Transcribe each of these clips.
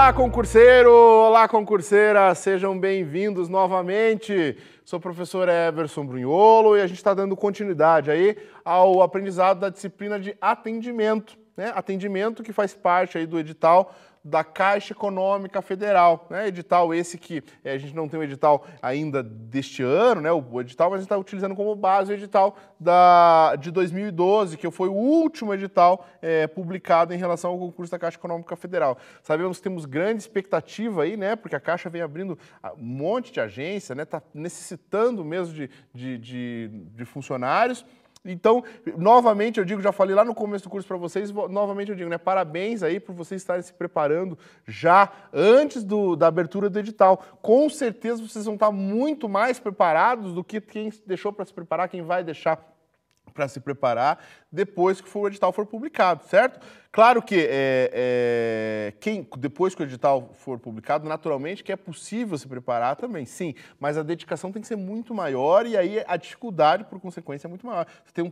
Olá, concurseiro! Olá, concurseira! Sejam bem-vindos novamente. Sou o professor Everson Brunholo e a gente está dando continuidade aí ao aprendizado da disciplina de atendimento, né? Atendimento que faz parte aí do edital da Caixa Econômica Federal, né? Edital esse que a gente não tem o edital ainda deste ano, né? O edital, mas a gente está utilizando como base o edital de 2012, que foi o último edital publicado em relação ao concurso da Caixa Econômica Federal. Sabemos que temos grande expectativa aí, né? Porque a Caixa vem abrindo um monte de agência, né? Está necessitando mesmo de funcionários. Então, novamente eu digo, já falei lá no começo do curso para vocês, novamente eu digo, né, parabéns aí por vocês estarem se preparando já antes da abertura do edital. Com certeza vocês vão estar muito mais preparados do que quem deixou para se preparar, quem vai deixar para se preparar depois que o edital for publicado, certo? Claro que depois que o edital for publicado, naturalmente que é possível se preparar também, sim, mas a dedicação tem que ser muito maior e aí a dificuldade, por consequência, é muito maior. Você tem o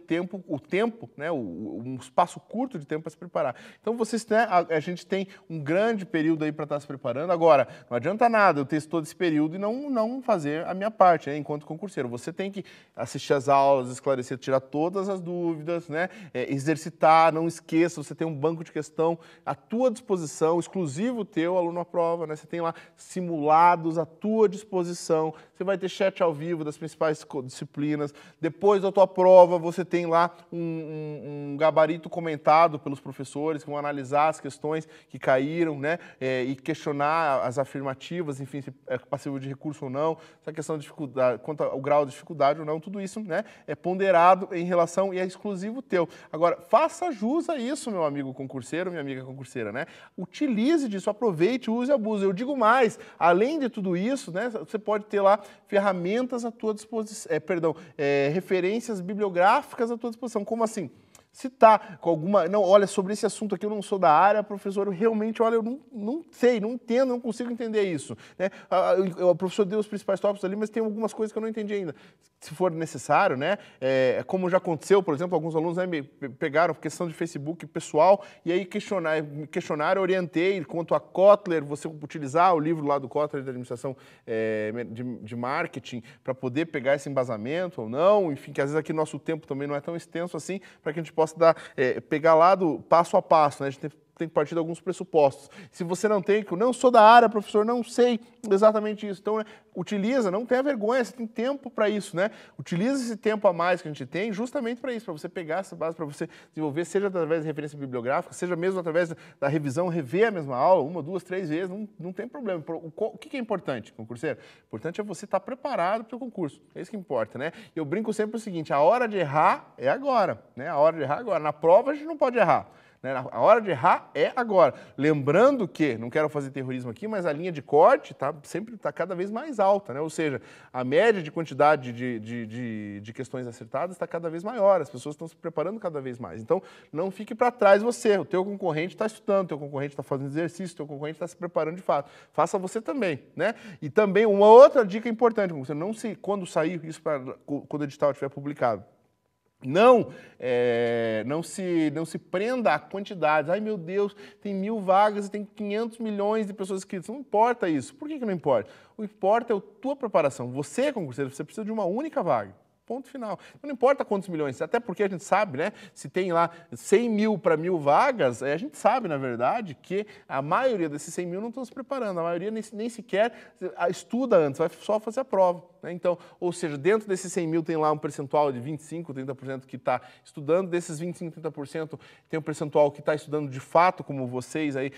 tempo, né, um espaço curto de tempo para se preparar. Então, vocês, né, a gente tem um grande período aí para estar se preparando. Agora, não adianta nada eu ter todo esse período e não fazer a minha parte, né, enquanto concurseiro. Você tem que assistir às aulas, esclarecer, tirar todas as dúvidas, né, exercitar, não esqueça, você tem um banco de questão à tua disposição, exclusivo teu, aluno à prova, né? Você tem lá simulados à tua disposição, você vai ter chat ao vivo das principais disciplinas, depois da tua prova você tem lá um gabarito comentado pelos professores que vão analisar as questões que caíram, né? E questionar as afirmativas, enfim, se é passível de recurso ou não, essa questão de dificuldade, quanto ao grau de dificuldade ou não, tudo isso, né, é ponderado em relação e é exclusivo teu. Agora, faça jus a isso, meu amigo concurseiro, minha amiga concurseira, né? Utilize disso, aproveite, use e abuse. Eu digo mais, além de tudo isso, né, você pode ter lá ferramentas à tua disposição, referências bibliográficas à tua disposição. Como assim? Se tá com alguma... Não, olha, sobre esse assunto aqui eu não sou da área, professor, eu realmente, olha, eu não sei, não entendo, não consigo entender isso, né? O professor deu os principais tópicos ali, mas tem algumas coisas que eu não entendi ainda. Se for necessário, né? Como já aconteceu, por exemplo, alguns alunos, né, me pegaram questão de Facebook pessoal e aí questionaram, orientei quanto a Kotler, você utilizar o livro lá do Kotler de administração de marketing para poder pegar esse embasamento ou não, enfim, que às vezes aqui nosso tempo também não é tão extenso assim, para que a gente possa pegar lá do passo a passo, né? A gente tem que partir de alguns pressupostos. Se você não tem, que eu não sou da área, professor, não sei exatamente isso. Então, né, utiliza, não tenha vergonha, você tem tempo para isso, né? Utiliza esse tempo a mais que a gente tem justamente para isso, para você pegar essa base, para você desenvolver, seja através de referência bibliográfica, seja mesmo através da revisão, rever a mesma aula, 1, 2, 3 vezes, não tem problema. O que é importante, concurseiro? O importante é você estar preparado para o concurso. É isso que importa, né? Eu brinco sempre o seguinte, a hora de errar é agora, né? A hora de errar é agora. Na prova a gente não pode errar. A hora de errar é agora. Lembrando que, não quero fazer terrorismo aqui, mas a linha de corte sempre está cada vez mais alta, né? Ou seja, a média de quantidade de questões acertadas está cada vez maior, as pessoas estão se preparando cada vez mais. Então, não fique para trás você, o teu concorrente está estudando, o teu concorrente está fazendo exercício, o teu concorrente está se preparando de fato. Faça você também, né? E também uma outra dica importante, quando sair isso, quando o edital estiver publicado, não se prenda a quantidades. Ai, meu Deus, tem 1000 vagas e tem 500 milhões de pessoas inscritas. Não importa isso. Por que não importa? O que importa é a tua preparação. Você, concurseiro, você precisa de uma única vaga. Ponto final. Não importa quantos milhões, até porque a gente sabe, né? Se tem lá 100 mil para 1000 vagas, a gente sabe, na verdade, que a maioria desses 100 mil não estão se preparando. A maioria nem sequer estuda antes, vai só fazer a prova, né? Então, ou seja, dentro desses 100 mil tem lá um percentual de 25%, 30% que está estudando. Desses 25%, 30% tem um percentual que está estudando de fato, como vocês aí,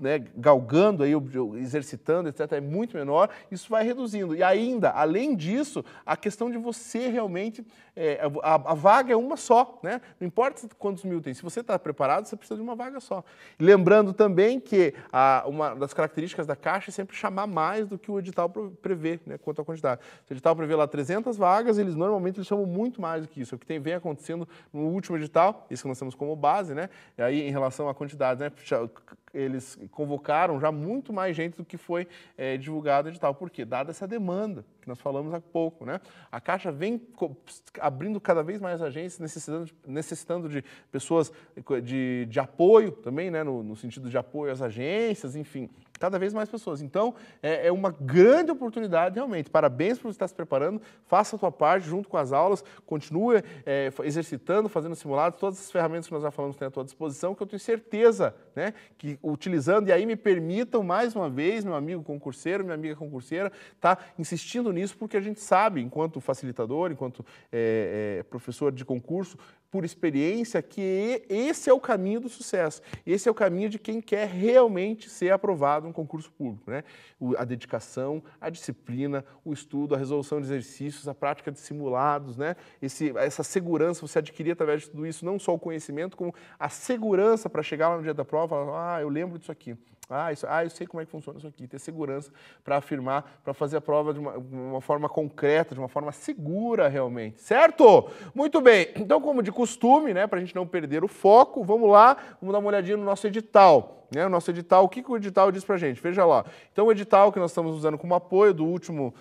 né, galgando, aí, exercitando, etc. É muito menor. Isso vai reduzindo. E ainda, além disso, a questão de você realmente, a vaga é uma só, né? Não importa quantos mil tem, se você está preparado, você precisa de uma vaga só. E lembrando também que uma das características da Caixa é sempre chamar mais do que o edital prevê, né, quanto à quantidade. Se o edital prevê lá 300 vagas, normalmente eles chamam muito mais do que isso. É o que vem acontecendo no último edital, isso que nós temos como base, né? E aí, em relação à quantidade, né, eles convocaram já muito mais gente do que foi divulgado o edital. Por quê? Dada essa demanda que nós falamos há pouco, né? A Caixa vem abrindo cada vez mais agências, necessitando de pessoas de apoio também, né? No sentido de apoio às agências, enfim. Cada vez mais pessoas. Então, é uma grande oportunidade, realmente. Parabéns por você estar se preparando, faça a tua parte junto com as aulas, continue exercitando, fazendo simulados, todas as ferramentas que nós já falamos têm à tua disposição, que eu tenho certeza, né, que utilizando, e aí me permitam mais uma vez, meu amigo concurseiro, minha amiga concurseira, tá insistindo nisso, porque a gente sabe, enquanto facilitador, enquanto professor de concurso, por experiência, que esse é o caminho do sucesso. Esse é o caminho de quem quer realmente ser aprovado no concurso público, né? A dedicação, a disciplina, o estudo, a resolução de exercícios, a prática de simulados, né? Essa segurança, você adquirir através de tudo isso, não só o conhecimento, como a segurança para chegar lá no dia da prova e falar, eu lembro disso aqui. Eu sei como é que funciona isso aqui, ter segurança para afirmar, para fazer a prova de uma forma concreta, de uma forma segura realmente, certo? Muito bem, então como de costume, né, para a gente não perder o foco, vamos lá, vamos dar uma olhadinha no nosso edital. O nosso edital, o que o edital diz para a gente? Veja lá. Então, o edital que nós estamos usando como apoio do último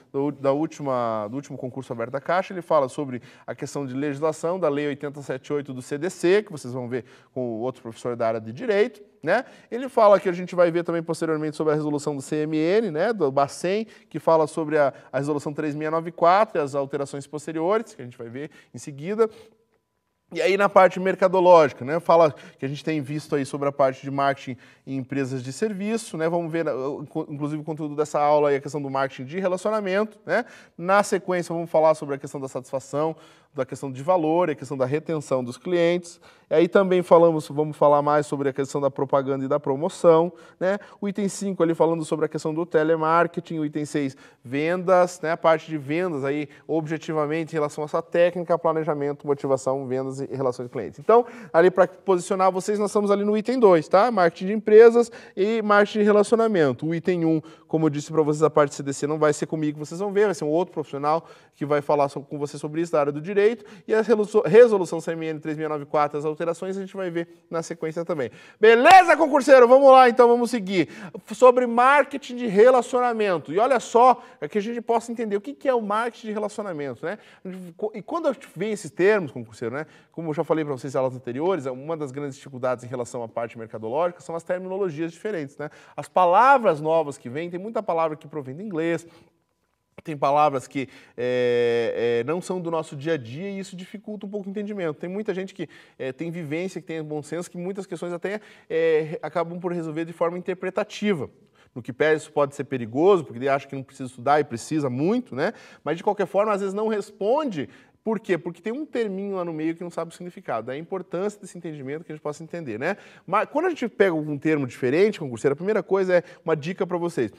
concurso aberto da Caixa, ele fala sobre a questão de legislação da Lei 8078 do CDC, que vocês vão ver com outro professor da área de Direito, né? Ele fala que a gente vai ver também posteriormente sobre a resolução do CMN, né, do Bacen, que fala sobre a resolução 3694 e as alterações posteriores, que a gente vai ver em seguida. E aí na parte mercadológica, né, fala que a gente tem visto aí sobre a parte de marketing em empresas de serviço, né, vamos ver inclusive o conteúdo dessa aula aí, a questão do marketing de relacionamento, né, na sequência vamos falar sobre a questão da satisfação, da questão de valor, a questão da retenção dos clientes, e aí também vamos falar mais sobre a questão da propaganda e da promoção, né, o item 5 ali falando sobre a questão do telemarketing, o item 6, vendas, né, a parte de vendas aí objetivamente em relação a essa técnica, planejamento, motivação, vendas e relações de clientes. Então, ali para posicionar vocês, nós estamos ali no item 2, tá? Marketing de empresas e marketing de relacionamento. O item 1, como eu disse para vocês, a parte de CDC não vai ser comigo, vocês vão ver, vai ser um outro profissional que vai falar com você sobre isso, da área do direito, e a resolução CMN 3694, as alterações, a gente vai ver na sequência também. Beleza, concurseiro? Vamos lá, então, vamos seguir. Sobre marketing de relacionamento. E olha só, é que a gente possa entender o que é o marketing de relacionamento, né? E quando eu vejo esses termos, concurseiro, né? Como eu já falei para vocês em aulas anteriores, uma das grandes dificuldades em relação à parte mercadológica são as terminologias diferentes, né? As palavras novas que vêm, tem muita palavra que provém do inglês, tem palavras que não são do nosso dia a dia e isso dificulta um pouco o entendimento. Tem muita gente que tem vivência, que tem bom senso, que muitas questões até acabam por resolver de forma interpretativa. No que pese, isso pode ser perigoso, porque ele acha que não precisa estudar e precisa muito, né? Mas, de qualquer forma, às vezes não responde. Por quê? Porque tem um terminho lá no meio que não sabe o significado. É a importância desse entendimento que a gente possa entender, né? Mas quando a gente pega algum termo diferente, concurseiro, a primeira coisa é uma dica para vocês.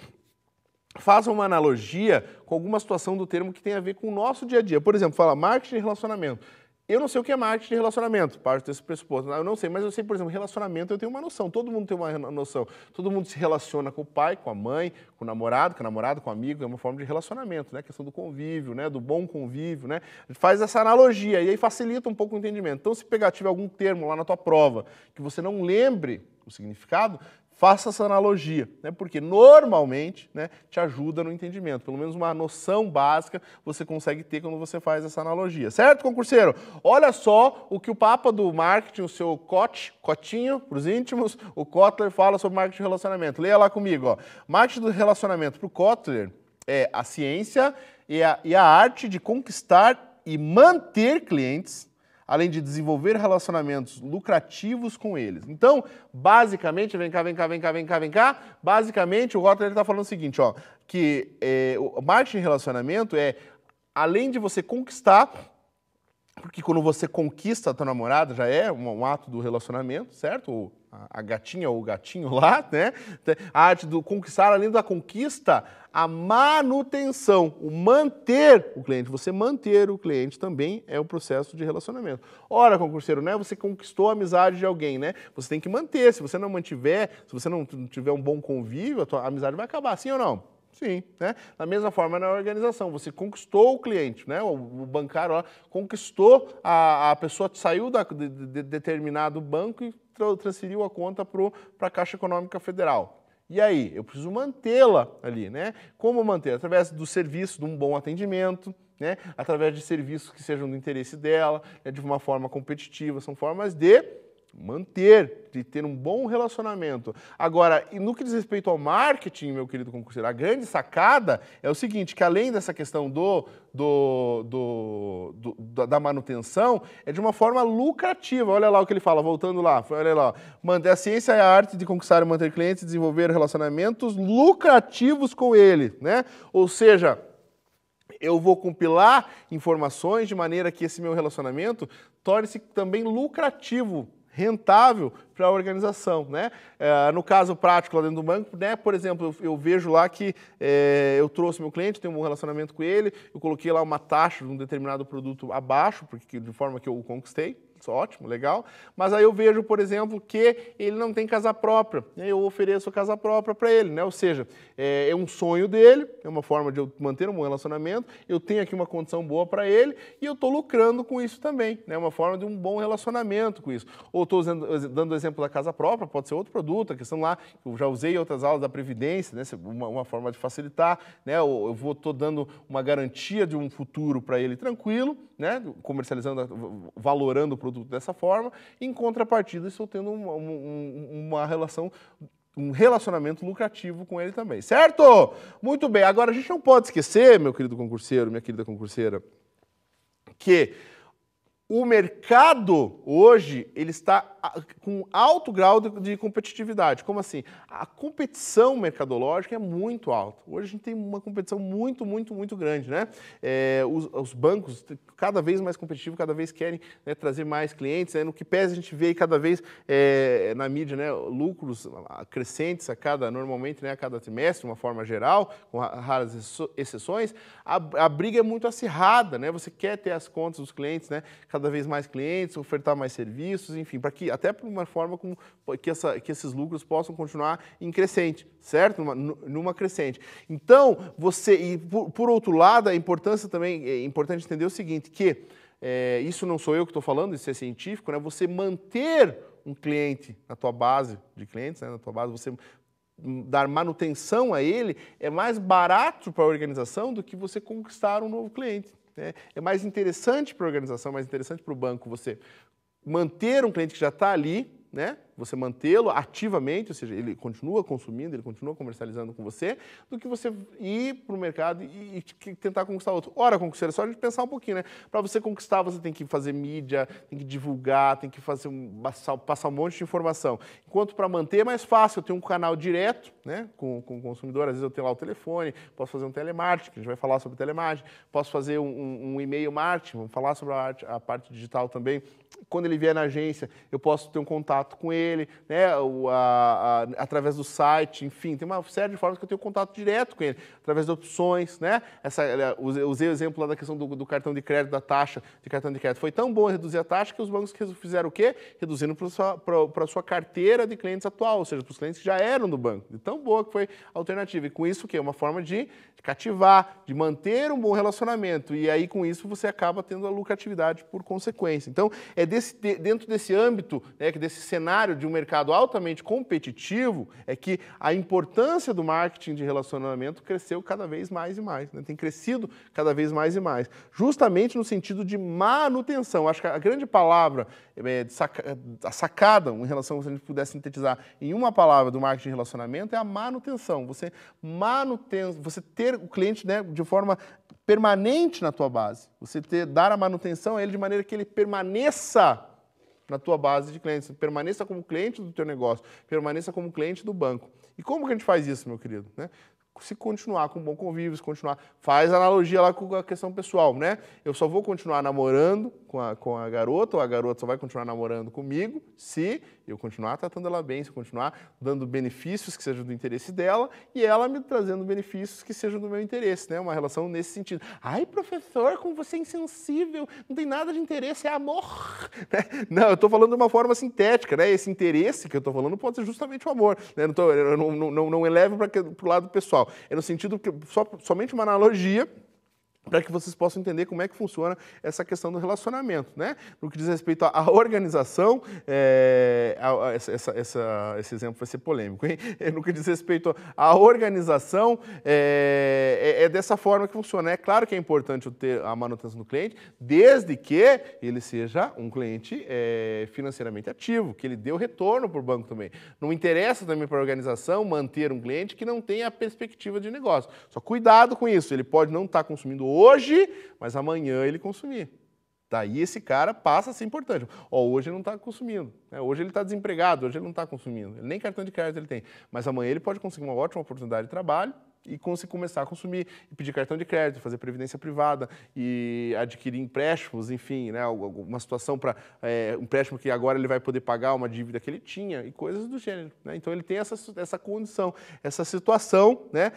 Façam uma analogia com alguma situação do termo que tem a ver com o nosso dia a dia. Por exemplo, fala marketing de relacionamento. Eu não sei o que é marketing de relacionamento, parte desse pressuposto. Eu não sei, mas eu sei, por exemplo, relacionamento eu tenho uma noção. Todo mundo tem uma noção. Todo mundo se relaciona com o pai, com a mãe, com o namorado, com o amigo. É uma forma de relacionamento, né? A questão do convívio, né? Do bom convívio, né? A gente faz essa analogia e aí facilita um pouco o entendimento. Então, se tiver algum termo lá na tua prova que você não lembre o significado, faça essa analogia, né? Porque normalmente, né, te ajuda no entendimento. Pelo menos uma noção básica você consegue ter quando você faz essa analogia. Certo, concurseiro? Olha só o que o papa do marketing, o seu Cotinho, para os íntimos, o Kotler fala sobre marketing de relacionamento. Leia lá comigo. Ó. Marketing do relacionamento para o Kotler é a ciência e a arte de conquistar e manter clientes, além de desenvolver relacionamentos lucrativos com eles. Então, basicamente, vem cá, basicamente o Kotler está falando o seguinte, ó, que o marketing de relacionamento é, além de você conquistar, porque quando você conquista a tua namorada, já é um ato do relacionamento, certo? A gatinha ou o gatinho lá, né? A arte do conquistar, além da conquista, a manutenção, o manter o cliente. Você manter o cliente também é o processo de relacionamento. Ora, concurseiro, né? Você conquistou a amizade de alguém, né? Você tem que manter. Se você não mantiver, se você não tiver um bom convívio, a tua amizade vai acabar, sim ou não? Sim, né? Da mesma forma na organização, você conquistou o cliente, né? O bancário lá conquistou a pessoa, saiu de determinado banco e transferiu a conta para a Caixa Econômica Federal. E aí? Eu preciso mantê-la ali, né? Como manter? Através do serviço, de um bom atendimento, né? Através de serviços que sejam do interesse dela, né? De uma forma competitiva, são formas de manter, de ter um bom relacionamento. Agora, e no que diz respeito ao marketing, meu querido concurseiro, a grande sacada é o seguinte, que além dessa questão da manutenção, é de uma forma lucrativa. Olha lá o que ele fala, voltando lá, olha lá. A ciência é a arte de conquistar e manter clientes e desenvolver relacionamentos lucrativos com ele, né? Ou seja, eu vou compilar informações de maneira que esse meu relacionamento torne-se também lucrativo, rentável para a organização, né? No caso prático lá dentro do banco, né? Por exemplo, eu vejo lá que eu trouxe meu cliente, tenho um relacionamento com ele, eu coloquei lá uma taxa de um determinado produto abaixo, porque de forma que eu o conquistei. Ótimo, legal. Mas aí eu vejo, por exemplo, que ele não tem casa própria. E aí eu ofereço a casa própria para ele, né? Ou seja, é um sonho dele, é uma forma de eu manter um bom relacionamento, eu tenho aqui uma condição boa para ele e eu estou lucrando com isso também, né? Uma forma de um bom relacionamento com isso. Ou estou dando o exemplo da casa própria, pode ser outro produto, a questão lá, eu já usei em outras aulas da Previdência, né? Uma forma de facilitar, né? Eu estou dando uma garantia de um futuro para ele tranquilo, né? Comercializando, valorando o produto dessa forma, em contrapartida estou tendo uma relação, um relacionamento lucrativo com ele também, certo? Muito bem, agora a gente não pode esquecer, meu querido concurseiro, minha querida concurseira, que o mercado hoje ele está com alto grau de competitividade. Como assim? A competição mercadológica é muito alta. Hoje a gente tem uma competição muito grande, né? Os bancos cada vez mais competitivos, cada vez querem, né, trazer mais clientes, né? No que pese a gente vê cada vez na mídia, né, lucros crescentes normalmente, né, a cada trimestre, de uma forma geral, com raras exceções. A briga é muito acirrada, né? Você quer ter as contas dos clientes, né? Cada vez mais clientes, ofertar mais serviços, enfim, para que até por uma forma que esses lucros possam continuar em crescente, certo? Numa crescente. Então, por outro lado, a importância também, é importante entender o seguinte, que isso não sou eu que estou falando, isso é científico, né? Você manter um cliente na tua base de clientes, né? Na tua base, você dar manutenção a ele, é mais barato para a organização do que você conquistar um novo cliente. É mais interessante para a organização, mais interessante para o banco você manter um cliente que já está ali, né? Você mantê-lo ativamente, ou seja, ele continua consumindo, ele continua comercializando com você, do que você ir para o mercado e tentar conquistar outro. Ora, concurseiro, é só a gente pensar um pouquinho, né? Para você conquistar, você tem que fazer mídia, tem que divulgar, tem que passar um monte de informação. Enquanto para manter é mais fácil, eu tenho um canal direto, né, com o consumidor, às vezes eu tenho lá o telefone, posso fazer um telemarketing, a gente vai falar sobre telemarketing, posso fazer um e-mail marketing, vamos falar sobre a parte digital também. Quando ele vier na agência, eu posso ter um contato com ele, né, através do site, enfim, tem uma série de formas que eu tenho contato direto com ele, através de opções, né? Usei o exemplo lá da questão do cartão de crédito, da taxa de cartão de crédito. Foi tão bom reduzir a taxa que os bancos fizeram o quê? Reduzindo para a sua carteira de clientes atual, ou seja, para os clientes que já eram do banco. De tão boa que foi a alternativa. E com isso, o quê? Uma forma de cativar, de manter um bom relacionamento. E aí, com isso, você acaba tendo a lucratividade por consequência. Então, dentro desse âmbito, né, desse cenário de um mercado altamente competitivo, é que a importância do marketing de relacionamento cresceu cada vez mais e mais, né? Tem crescido cada vez mais e mais, justamente no sentido de manutenção. Acho que a grande palavra, a sacada em relação, se a gente pudesse sintetizar em uma palavra do marketing de relacionamento, é a manutenção. Você ter o cliente, né, de forma permanente na tua base, dar a manutenção a ele de maneira que ele permaneça na tua base de clientes, permaneça como cliente do teu negócio, permaneça como cliente do banco. E como que a gente faz isso, meu querido? Né? Se continuar com bom convívio, se continuar... Faz analogia lá com a questão pessoal, né? Eu só vou continuar namorando com a garota, ou a garota só vai continuar namorando comigo se eu continuar tratando ela bem, se eu continuar dando benefícios que sejam do interesse dela e ela me trazendo benefícios que sejam do meu interesse, né? Uma relação nesse sentido. Ai, professor, como você é insensível, não tem nada de interesse, é amor. Né? Não, eu estou falando de uma forma sintética, né? Esse interesse que eu estou falando pode ser justamente o amor. Né? Eu não elevo para o lado pessoal. É no sentido que somente uma analogia para que vocês possam entender como é que funciona essa questão do relacionamento, né? No que diz respeito à organização, esse exemplo vai ser polêmico, hein? No que diz respeito à organização, é dessa forma que funciona. É claro que é importante eu ter a manutenção do cliente, desde que ele seja um cliente financeiramente ativo, que ele dê o retorno para o banco também. Não interessa também para a organização manter um cliente que não tenha a perspectiva de negócio. Só cuidado com isso, ele pode não estar consumindo hoje, mas amanhã ele consumir. Daí esse cara passa a ser importante. Hoje ele não está consumindo, né? Hoje ele está desempregado, hoje ele não está consumindo, nem cartão de crédito ele tem, mas amanhã ele pode conseguir uma ótima oportunidade de trabalho e começar a consumir, e pedir cartão de crédito, fazer previdência privada e adquirir empréstimos, enfim, né, uma situação para um empréstimo que agora ele vai poder pagar uma dívida que ele tinha e coisas do gênero, né? Então ele tem essa condição, essa situação, né,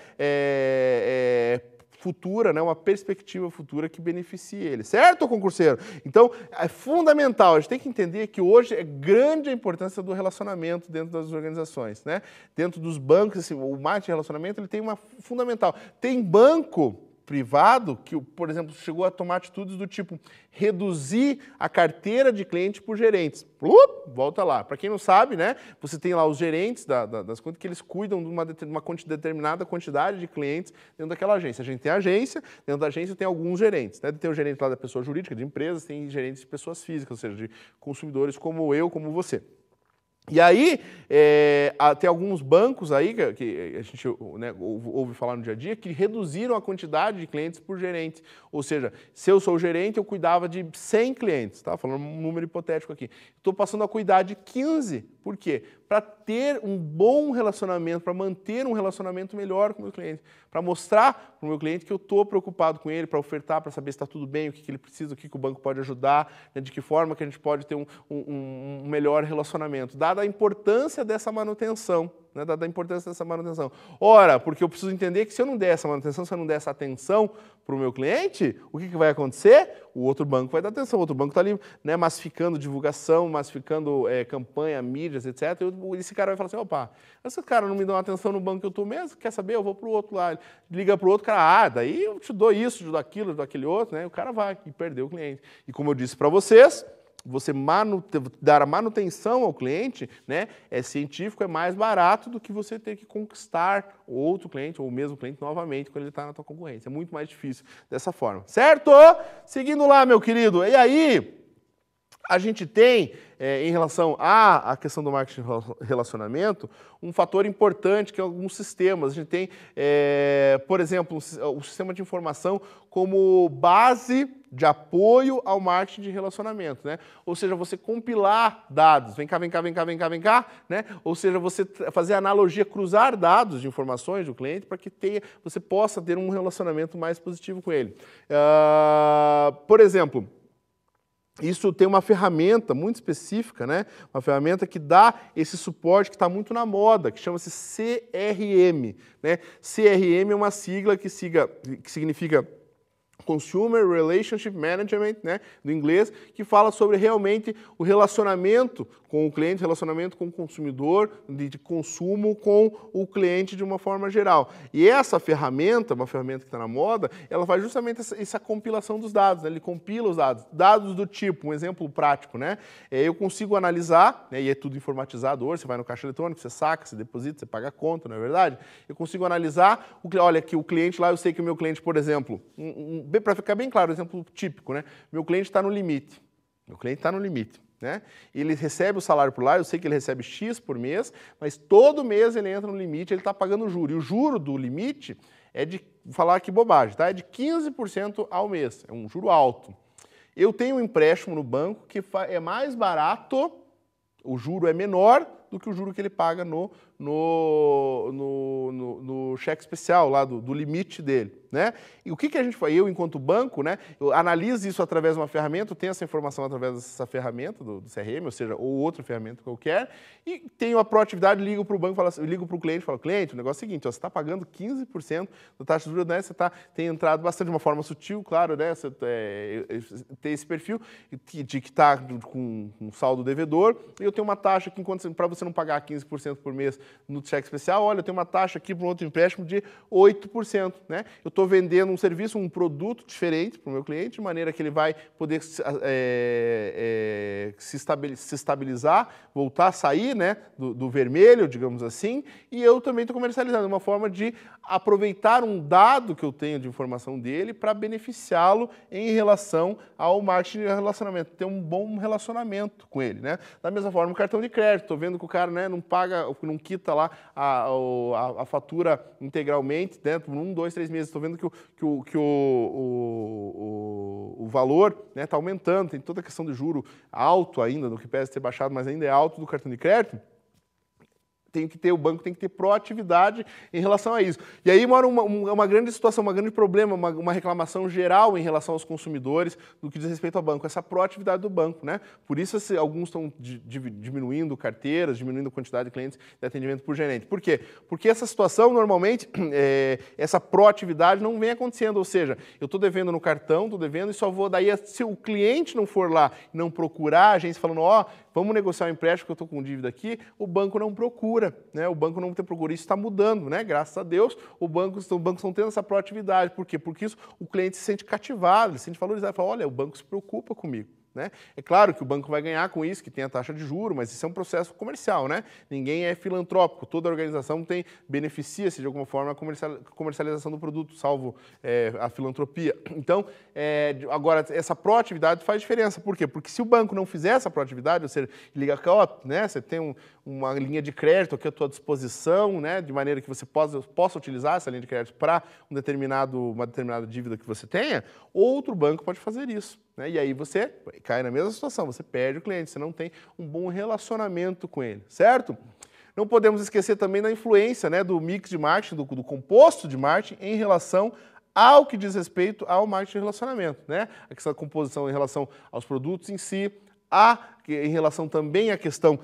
futura, né, uma perspectiva futura que beneficie ele, certo, concurseiro? Então, é fundamental, a gente tem que entender que hoje é grande a importância do relacionamento dentro das organizações, né? Dentro dos bancos, assim, o marketing de relacionamento ele tem uma fundamental. Tem banco privado que, por exemplo, chegou a tomar atitudes do tipo reduzir a carteira de cliente por gerentes. Volta lá. Para quem não sabe, né, você tem lá os gerentes das contas que eles cuidam de uma determinada quantidade de clientes dentro daquela agência. A gente tem a agência, dentro da agência tem alguns gerentes, né? Tem o gerente lá da pessoa jurídica, de empresas, tem gerentes de pessoas físicas, ou seja, de consumidores como eu, como você. E aí, tem alguns bancos aí, que a gente, né, ouve falar no dia a dia, que reduziram a quantidade de clientes por gerente. Ou seja, se eu sou o gerente, eu cuidava de 100 clientes, tá? Falando um número hipotético aqui. Estou passando a cuidar de 15. Por quê? Para ter um bom relacionamento, para manter um relacionamento melhor com o meu cliente, para mostrar para o meu cliente que eu estou preocupado com ele, para ofertar, para saber se está tudo bem, o que ele precisa, o que o banco pode ajudar, né, de que forma que a gente pode ter um melhor relacionamento, dada a importância dessa manutenção. Né, dada a importância dessa manutenção. Ora, porque eu preciso entender que se eu não der essa manutenção, se eu não der essa atenção para o meu cliente, o que vai acontecer? O outro banco vai dar atenção, o outro banco está ali, né, massificando divulgação, massificando campanha, mídias, etc. E esse cara vai falar assim, opa, esse cara não me dá atenção no banco que eu estou mesmo, quer saber? Eu vou para o outro lá. Liga para o outro, cara, daí eu te dou isso, te dou aquilo, te dou aquele outro, né? O cara vai e perdeu o cliente. E como eu disse para vocês, você dar a manutenção ao cliente, né, é científico, é mais barato do que você ter que conquistar outro cliente ou o mesmo cliente novamente quando ele está na tua concorrência. É muito mais difícil dessa forma. Certo? Seguindo lá, meu querido. E aí, a gente tem, em relação à questão do marketing de relacionamento, um fator importante que é alguns sistemas. A gente tem, por exemplo, o sistema de informação como base de apoio ao marketing de relacionamento, né? Ou seja, você compilar dados, vem cá, né? Ou seja, você fazer analogia, cruzar dados de informações do cliente para que você possa ter um relacionamento mais positivo com ele. Por exemplo, isso tem uma ferramenta muito específica, né? Uma ferramenta que dá esse suporte que está muito na moda, que chama-se CRM, né? CRM é uma sigla que significa Consumer Relationship Management, né, do inglês, que fala sobre realmente o relacionamento com o cliente, relacionamento com o consumidor, de consumo com o cliente de uma forma geral. E essa ferramenta, uma ferramenta que está na moda, ela faz justamente essa compilação dos dados, né? Ele compila os dados do tipo, um exemplo prático, né? Eu consigo analisar, né, e é tudo informatizado hoje, você vai no caixa eletrônico, você saca, você deposita, você paga a conta, não é verdade? Eu consigo analisar, olha, que o cliente lá, eu sei que o meu cliente, por exemplo, para ficar bem claro, exemplo típico, né? Meu cliente está no limite. Meu cliente está no limite, né? Ele recebe o salário por lá, eu sei que ele recebe X por mês, mas todo mês ele entra no limite, ele está pagando juro. E o juro do limite é de, vou falar aqui bobagem, tá? É de 15% ao mês, é um juro alto. Eu tenho um empréstimo no banco que é mais barato, o juro é menor do que o juro que ele paga no cheque especial lá do limite dele, né? E o que a gente faz? Eu, enquanto banco, né, eu analiso isso através de uma ferramenta, eu tenho essa informação através dessa ferramenta do CRM, ou seja, ou outra ferramenta qualquer, e tenho a proatividade, ligo para o banco, ligo para o cliente e falo, cliente, o negócio é o seguinte, ó, você está pagando 15% da taxa de juros, né? Você tem entrado bastante de uma forma sutil, claro, né? Você tem esse perfil de que está com um saldo devedor, e eu tenho uma taxa que, para você você não pagar 15% por mês no cheque especial, olha, eu tenho uma taxa aqui para um outro empréstimo de 8%, né? Eu estou vendendo um serviço, um produto diferente para o meu cliente, de maneira que ele vai poder se estabilizar, voltar a sair, né, do vermelho, digamos assim, e eu também estou comercializando, uma forma de aproveitar um dado que eu tenho de informação dele para beneficiá-lo em relação ao marketing de relacionamento, ter um bom relacionamento com ele, né? Da mesma forma, o cartão de crédito, estou vendo que o cara, né, não paga, não quita lá a fatura integralmente, né, por 1, 2, 3 meses, estou vendo que o valor está aumentando, tem toda a questão de juro alto ainda, do que pese ter baixado, mas ainda é alto do cartão de crédito. O banco tem que ter proatividade em relação a isso. E aí mora uma grande situação, um grande problema, uma reclamação geral em relação aos consumidores do que diz respeito ao banco, essa proatividade do banco, né? Por isso alguns estão diminuindo carteiras, diminuindo a quantidade de clientes de atendimento por gerente. Por quê? Porque essa situação, normalmente, essa proatividade não vem acontecendo, ou seja, eu estou devendo no cartão, estou devendo e só vou, daí se o cliente não for lá e não procurar a agência falando, vamos negociar um empréstimo que eu estou com dívida aqui, o banco não procura. Né, o banco não tem procura, isso está mudando, né? Graças a Deus, os bancos estão tendo essa proatividade. Por quê? Porque isso, o cliente se sente cativado, ele se sente valorizado, fala, olha, o banco se preocupa comigo. Né? É claro que o banco vai ganhar com isso, que tem a taxa de juros, mas isso é um processo comercial, né? Ninguém é filantrópico, toda organização beneficia-se de alguma forma a comercialização do produto, salvo a filantropia. Então, agora, essa proatividade faz diferença. Por quê? Porque se o banco não fizer essa proatividade, ou seja, liga, né, você tem uma linha de crédito aqui à tua disposição, né, de maneira que você possa utilizar essa linha de crédito para uma determinada dívida que você tenha, outro banco pode fazer isso. Né? E aí você cai na mesma situação, você perde o cliente, você não tem um bom relacionamento com ele, certo? Não podemos esquecer também da influência, né, do mix de marketing, do composto de marketing em relação ao que diz respeito ao marketing de relacionamento, né? Essa composição em relação aos produtos em si, em relação também à questão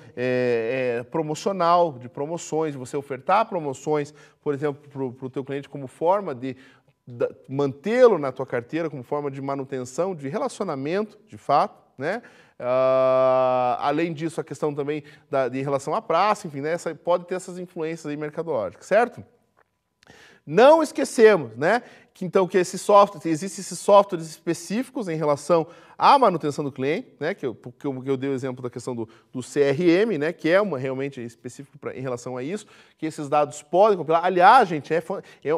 promocional, de promoções, de você ofertar promoções, por exemplo, para o teu cliente como forma de mantê-lo na tua carteira, como forma de manutenção, de relacionamento, de fato, né? Além disso, a questão também em relação à praça, enfim, né? Pode ter essas influências aí mercadológicas, certo? Não esquecemos, né, que existem esses softwares específicos em relação à manutenção do cliente, né, que eu dei o exemplo da questão do CRM, né, que é realmente específico em relação a isso, que esses dados podem compilar. Aliás, gente,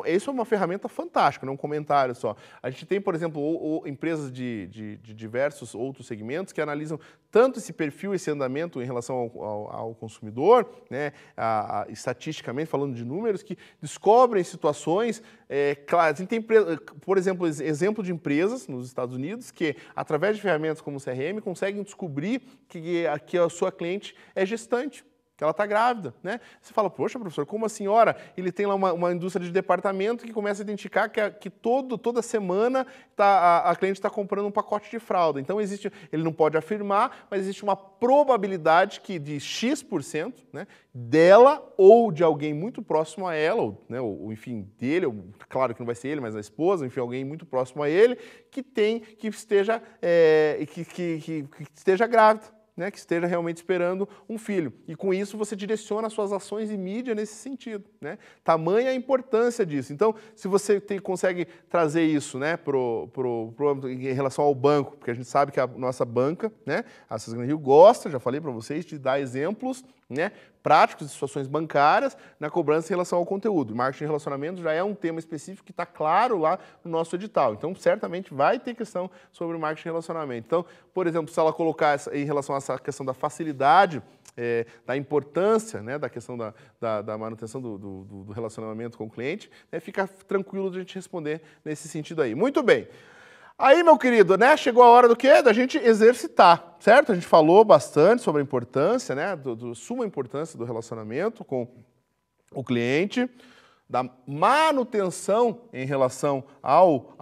isso é uma ferramenta fantástica, não é um comentário só. A gente tem, por exemplo, empresas de diversos outros segmentos que analisam tanto esse perfil, esse andamento em relação ao consumidor, né, estatisticamente, falando de números, que descobrem situações claras. Tem, por exemplo, exemplo de empresas nos Estados Unidos que, através de ferramentas como o CRM, conseguem descobrir que a sua cliente é gestante, que ela está grávida, né? Você fala, poxa, professor, como a senhora? Ele tem lá uma indústria de departamento que começa a identificar que toda semana a cliente está comprando um pacote de fralda. Então, ele não pode afirmar, mas existe uma probabilidade de X%, né, dela ou de alguém muito próximo a ela, ou enfim, dele, claro que não vai ser ele, mas a esposa, enfim, alguém muito próximo a ele, que esteja grávida. Né, que esteja realmente esperando um filho. E com isso você direciona as suas ações e mídia nesse sentido. Né? Tamanha a importância disso. Então, se você consegue trazer isso, né, em relação ao banco, porque a gente sabe que a nossa banca, né, a Cisgrande Rio, gosta, já falei para vocês, de dar exemplos, né, práticos de situações bancárias na cobrança em relação ao conteúdo. Marketing de relacionamento já é um tema específico que está claro lá no nosso edital. Então, certamente vai ter questão sobre o marketing de relacionamento. Então, por exemplo, se ela colocar em relação a essa questão da facilidade, da importância, né, da questão da manutenção do relacionamento com o cliente, né, fica tranquilo de a gente responder nesse sentido aí. Muito bem. Aí, meu querido, né, chegou a hora do quê? Da gente exercitar, certo? A gente falou bastante sobre a importância, né, suma importância do relacionamento com o cliente, da manutenção em relação ao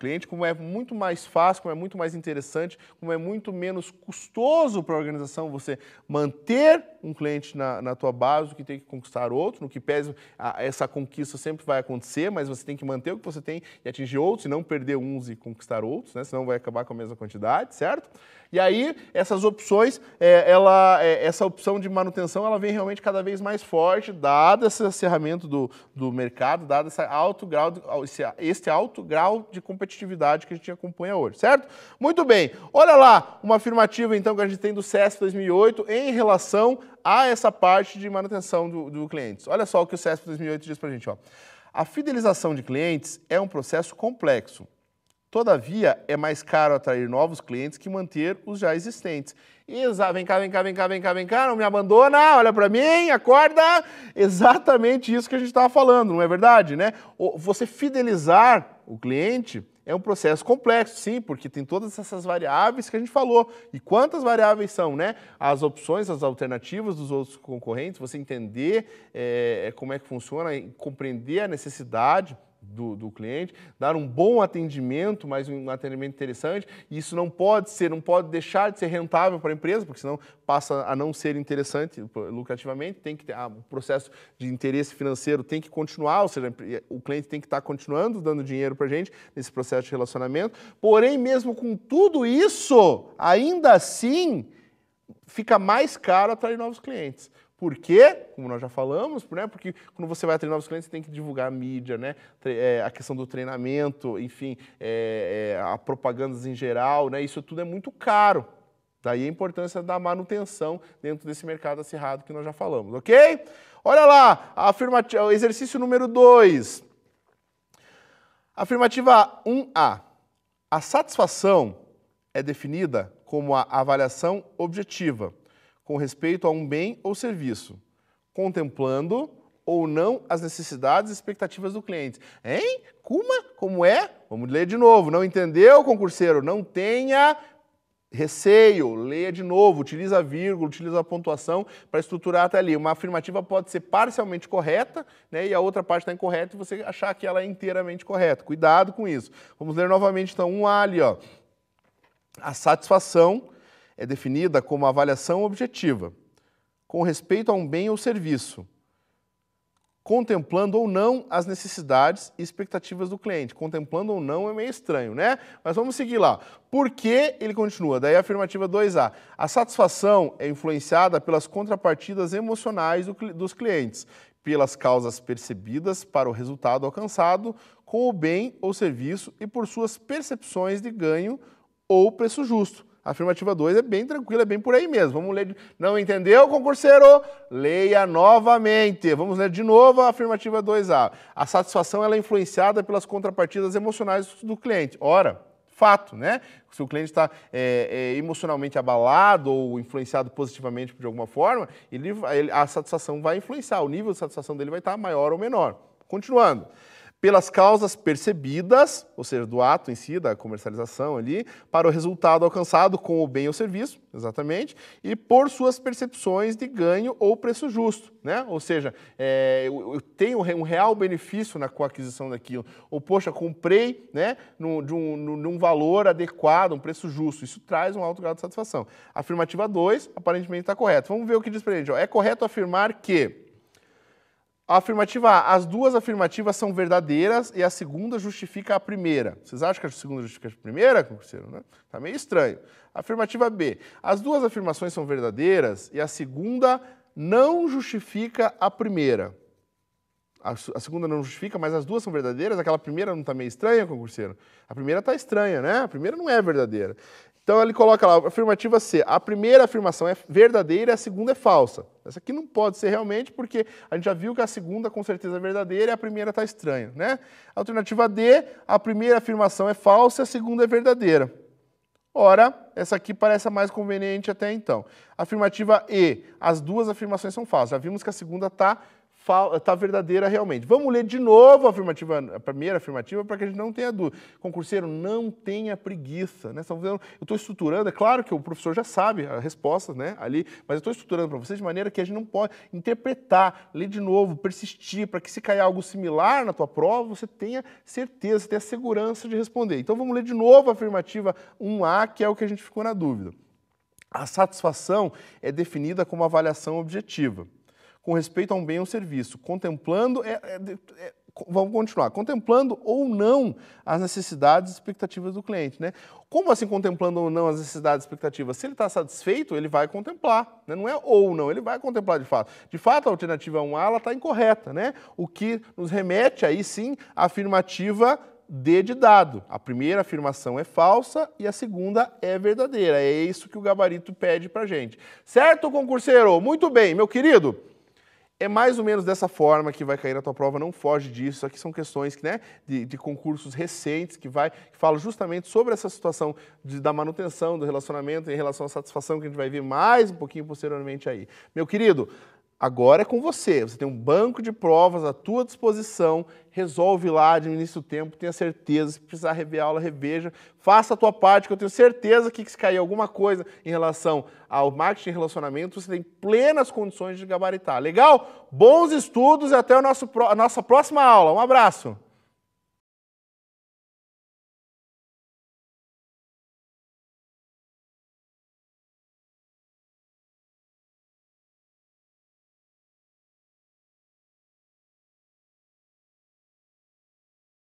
cliente, como é muito mais fácil, como é muito mais interessante, como é muito menos custoso para a organização você manter um cliente na tua base do que tem que conquistar outro, no que pese essa conquista sempre vai acontecer, mas você tem que manter o que você tem e atingir outros, e não perder uns e conquistar outros, né? Senão vai acabar com a mesma quantidade, certo? E aí, essas opções, essa opção de manutenção, ela vem realmente cada vez mais forte, dado esse acerramento do mercado, dado esse alto grau de competitividade que a gente acompanha hoje, certo? Muito bem. Olha lá, uma afirmativa, então, que a gente tem do CESP 2008 em relação a essa parte de manutenção do cliente. Olha só o que o CESP 2008 diz pra gente, ó. A fidelização de clientes é um processo complexo. Todavia, é mais caro atrair novos clientes que manter os já existentes. Vem cá, não me abandona, olha para mim, acorda. Exatamente isso que a gente estava falando, não é verdade, né? Você fidelizar o cliente é um processo complexo, sim, porque tem todas essas variáveis que a gente falou. E quantas variáveis são, né? As opções, as alternativas dos outros concorrentes, você entender como é que funciona, compreender a necessidade do cliente, dar um bom atendimento, mas um atendimento interessante. E isso não pode deixar de ser rentável para a empresa, porque senão passa a não ser interessante lucrativamente. Tem que ter o processo de interesse financeiro tem que continuar, ou seja, o cliente tem que estar continuando dando dinheiro para a gente nesse processo de relacionamento. Porém, mesmo com tudo isso, ainda assim, fica mais caro atrair novos clientes. Por quê? Como nós já falamos, né? Porque quando você vai atrair novos clientes, você tem que divulgar a mídia, né? A questão do treinamento, enfim, a propagandas em geral, né? Isso tudo é muito caro. Daí a importância da manutenção dentro desse mercado acirrado que nós já falamos, ok? Olha lá, o exercício número 2. Afirmativa 1A. A satisfação é definida como a avaliação objetiva com respeito a um bem ou serviço, contemplando ou não as necessidades e expectativas do cliente. Hein? Como é? Vamos ler de novo. Não entendeu, concurseiro? Não tenha receio. Leia de novo. Utiliza a vírgula, utiliza a pontuação para estruturar até ali. Uma afirmativa pode ser parcialmente correta, né, e a outra parte está incorreta e você achar que ela é inteiramente correta. Cuidado com isso. Vamos ler novamente, então, 1A ali, ó. A satisfação é definida como avaliação objetiva, com respeito a um bem ou serviço, contemplando ou não as necessidades e expectativas do cliente. Contemplando ou não é meio estranho, né? Mas vamos seguir lá. Por que ele continua? Daí a afirmativa 2A. A satisfação é influenciada pelas contrapartidas emocionais dos clientes, pelas causas percebidas para o resultado alcançado com o bem ou serviço e por suas percepções de ganho ou preço justo. A afirmativa 2 é bem tranquila, é bem por aí mesmo. Vamos ler. Não entendeu, concurseiro? Leia novamente. Vamos ler de novo a afirmativa 2A. A satisfação ela é influenciada pelas contrapartidas emocionais do cliente. Ora, fato, né? Se o cliente está emocionalmente abalado ou influenciado positivamente de alguma forma, a satisfação vai influenciar. O nível de satisfação dele vai estar maior ou menor. Continuando. Pelas causas percebidas, ou seja, do ato em si, da comercialização ali, para o resultado alcançado com o bem ou serviço, exatamente, e por suas percepções de ganho ou preço justo, né? Ou seja, eu tenho um real benefício com a aquisição daquilo, ou, poxa, comprei, né, num valor adequado, um preço justo, isso traz um alto grau de satisfação. Afirmativa 2, aparentemente está correto. Vamos ver o que diz para a gente. Ó. É correto afirmar que a afirmativa A, as duas afirmativas são verdadeiras e a segunda justifica a primeira. Vocês acham que a segunda justifica a primeira, concurseiro? Né? Tá meio estranho. Afirmativa B, as duas afirmações são verdadeiras e a segunda não justifica a primeira. A segunda não justifica, mas as duas são verdadeiras, aquela primeira não está meio estranha, concurseiro? A primeira está estranha, né? A primeira não é verdadeira. Então ele coloca lá, afirmativa C, a primeira afirmação é verdadeira e a segunda é falsa. Essa aqui não pode ser realmente, porque a gente já viu que a segunda com certeza é verdadeira e a primeira está estranha, né? Alternativa D, a primeira afirmação é falsa e a segunda é verdadeira. Ora, essa aqui parece a mais conveniente até então. Afirmativa E, as duas afirmações são falsas. Já vimos que a segunda está está verdadeira realmente. Vamos ler de novo a primeira afirmativa, para que a gente não tenha dúvida. Concurseiro, não tenha preguiça. Né? Eu estou estruturando, é claro que o professor já sabe a resposta, né, ali, mas eu estou estruturando para vocês de maneira que a gente não pode interpretar, ler de novo, persistir, para que se cair algo similar na tua prova, você tenha certeza, você tenha segurança de responder. Então vamos ler de novo a afirmativa 1A, que é o que a gente ficou na dúvida. A satisfação é definida como avaliação objetiva, com respeito a um bem ou serviço, contemplando, vamos continuar, contemplando ou não as necessidades e expectativas do cliente, né? Como assim contemplando ou não as necessidades e expectativas? Se ele está satisfeito, ele vai contemplar, né? Não é ou não, ele vai contemplar de fato. De fato, a alternativa 1A, ela está incorreta, né? O que nos remete aí sim à afirmativa D de dado. A primeira afirmação é falsa e a segunda é verdadeira. É isso que o gabarito pede pra gente. Certo, concurseiro? Muito bem, meu querido. É mais ou menos dessa forma que vai cair na tua prova, não foge disso. Isso aqui são questões né, de concursos recentes que falam justamente sobre essa situação da manutenção do relacionamento em relação à satisfação, que a gente vai ver mais um pouquinho posteriormente aí. Meu querido, agora é com você. Você tem um banco de provas à tua disposição. Resolve lá, administra o tempo, tenha certeza. Se precisar rever a aula, reveja. Faça a tua parte, que eu tenho certeza que se cair alguma coisa em relação ao marketing e relacionamento, você tem plenas condições de gabaritar. Legal? Bons estudos e até a nossa próxima aula. Um abraço!